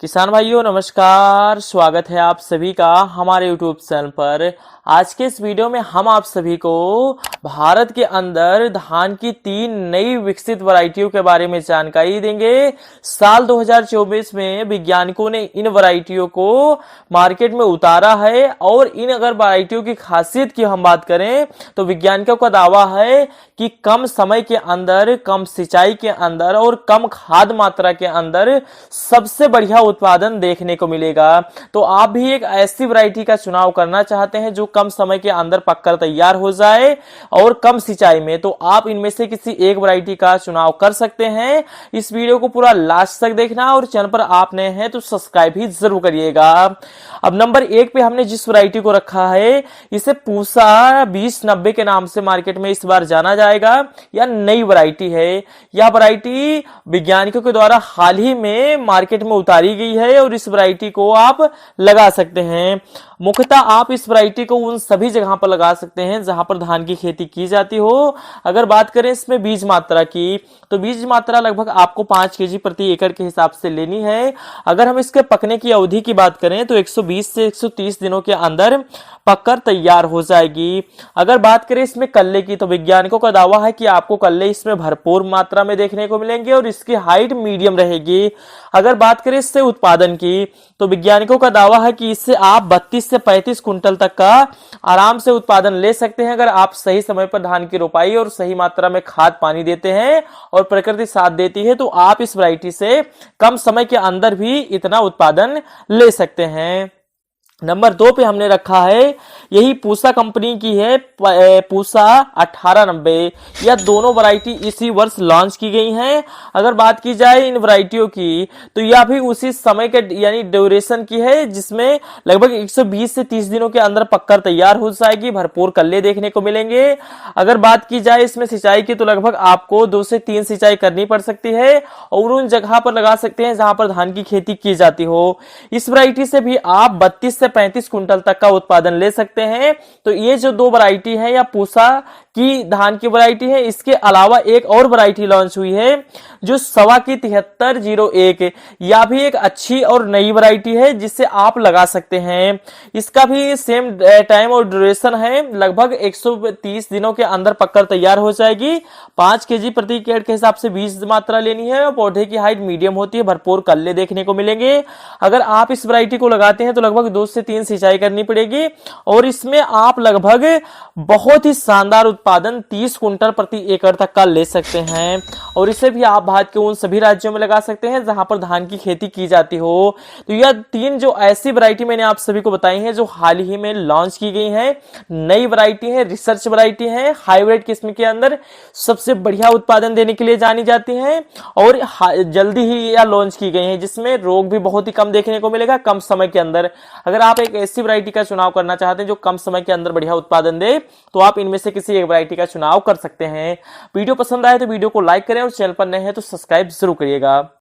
किसान भाइयों नमस्कार। स्वागत है आप सभी का हमारे YouTube चैनल पर। आज के इस वीडियो में हम आप सभी को भारत के अंदर धान की 3 नई विकसित वैरायटियों के बारे में जानकारी देंगे। साल 2024 में वैज्ञानिकों ने इन वैरायटियों को मार्केट में उतारा है और इन अगर वैरायटियों की खासियत की हम बात करें तो वैज्ञानिकों का दावा है कि कम समय के अंदर, कम सिंचाई के अंदर और कम खाद मात्रा के अंदर सबसे बढ़िया उत्पादन देखने को मिलेगा। तो आप भी एक ऐसी वैरायटी का चुनाव करना चाहते हैं जो कम समय के अंदर पककर तैयार हो जाए और कम सिंचाई में, तो आप इनमें से किसी एक वैरायटी का चुनाव कर सकते हैं। इस वीडियो को पूरा लास्ट तक देखना और चैनल पर आप नए हैं तो सब्सक्राइब भी जरूर करिएगा। अब नंबर 1 पे हमने जिस वैरायटी को रखा है इसे पूसा 2090 के नाम से मार्केट में इस बार जाना जाएगा। यह नई वैरायटी है। यह वैरायटी वैज्ञानिकों के द्वारा हाल ही में मार्केट में उतारी गई है और इस वैरायटी को आप लगा सकते हैं। मुख्यतः आप इस वैरायटी को उन सभी जगह पर लगा सकते हैं जहां पर धान की खेती की जाती हो। अगर बात करें इसमें बीज मात्रा की तो बीज मात्रा लगभग आपको 5 केजी प्रति एकड़ के हिसाब से लेनी है। अगर हम इसके पकने की अवधि की बात करें तो 120 से 130 दिनों के अंदर पककर तैयार हो जाएगी। अगर बात करें इसमें कल्ले की तो वैज्ञानिकों का दावा है कि आपको कल्ले इसमें भरपूर मात्रा में देखने को मिलेंगे और इसकी हाइट मीडियम रहेगी। अगर बात करें इससे उत्पादन की तो वैज्ञानिकों का दावा है कि इससे आप 32 से 35 कुंटल तक का आराम से उत्पादन ले सकते हैं अगर आप सही समय पर धान की रोपाई और सही मात्रा में खाद पानी देते हैं और प्रकृति साथ देती है तो आप इस वैरायटी से कम समय के अंदर भी इतना उत्पादन ले सकते हैं। नंबर 2 पे हमने रखा है, यही पूसा कंपनी की है, पूसा 1890। यह दोनों वैरायटी इसी वर्ष लॉन्च की गई हैं। अगर बात की जाए इन वैरायटियों की तो यह भी उसी समय के यानी ड्यूरेशन की है जिसमें लगभग 120 से 30 दिनों के अंदर पककर तैयार हो जाएगी। भरपूर कल्ले देखने को मिलेंगे। अगर बात की जाए इसमें सिंचाई की तो लगभग आपको 2 से 3 सिंचाई करनी पड़ सकती है और उन जगह पर लगा सकते हैं जहां पर धान की खेती की जाती हो। इस वैरायटी से भी आप 32 से 35 कुंटल तक का उत्पादन ले सकते हैं। तो ये जो 2 वैरायटी है या पूसा की धान की वैरायटी है, इसके अलावा एक और वैरायटी लॉन्च हुई है जो सवा की 7301। यह भी एक अच्छी और नई वैरायटी है जिसे आप लगा सकते हैं। इसका भी सेम टाइम और ड्यूरेशन है, लगभग 130 दिनों के अंदर पककर तैयार हो जाएगी। 5 केजी प्रति एकड़ के हिसाब से बीज मात्रा लेनी है और पौधे की हाइट मीडियम होती है। भरपूर कल्ले देखने को मिलेंगे। अगर आप इस वैरायटी को लगाते हैं तो लगभग 2 से 3 सिंचाई करनी पड़ेगी और इसमें आप लगभग बहुत ही शानदार उत्पादन 30 कुंटल प्रति एकड़ तक का ले सकते हैं और इसे भी आप भारत के उन सभी राज्यों में लगा सकते हैं जहां पर धान की खेती की जाती हो। तो यह 3 जो ऐसी वैरायटी मैंने आप सभी को बताई हैं जो हाल ही में लॉन्च की गई हैं, नई वैरायटी है, रिसर्च वैरायटी है, हाइब्रिड किस्म के अंदर सबसे बढ़िया उत्पादन देने के लिए जानी जाती हैं और जल्दी ही यह लॉन्च की गई है जिसमें रोग भी बहुत ही कम देखने को मिलेगा कम समय के अंदर। अगर आप एक ऐसी वैरायटी का चुनाव करना चाहते हैं जो कम समय के अंदर बढ़िया उत्पादन दे तो आप इनमें से किसी एक वैरायटी का चुनाव कर सकते हैं। वीडियो पसंद आए तो वीडियो को लाइक करें और चैनल पर नए हैं तो सब्सक्राइब जरूर करिएगा।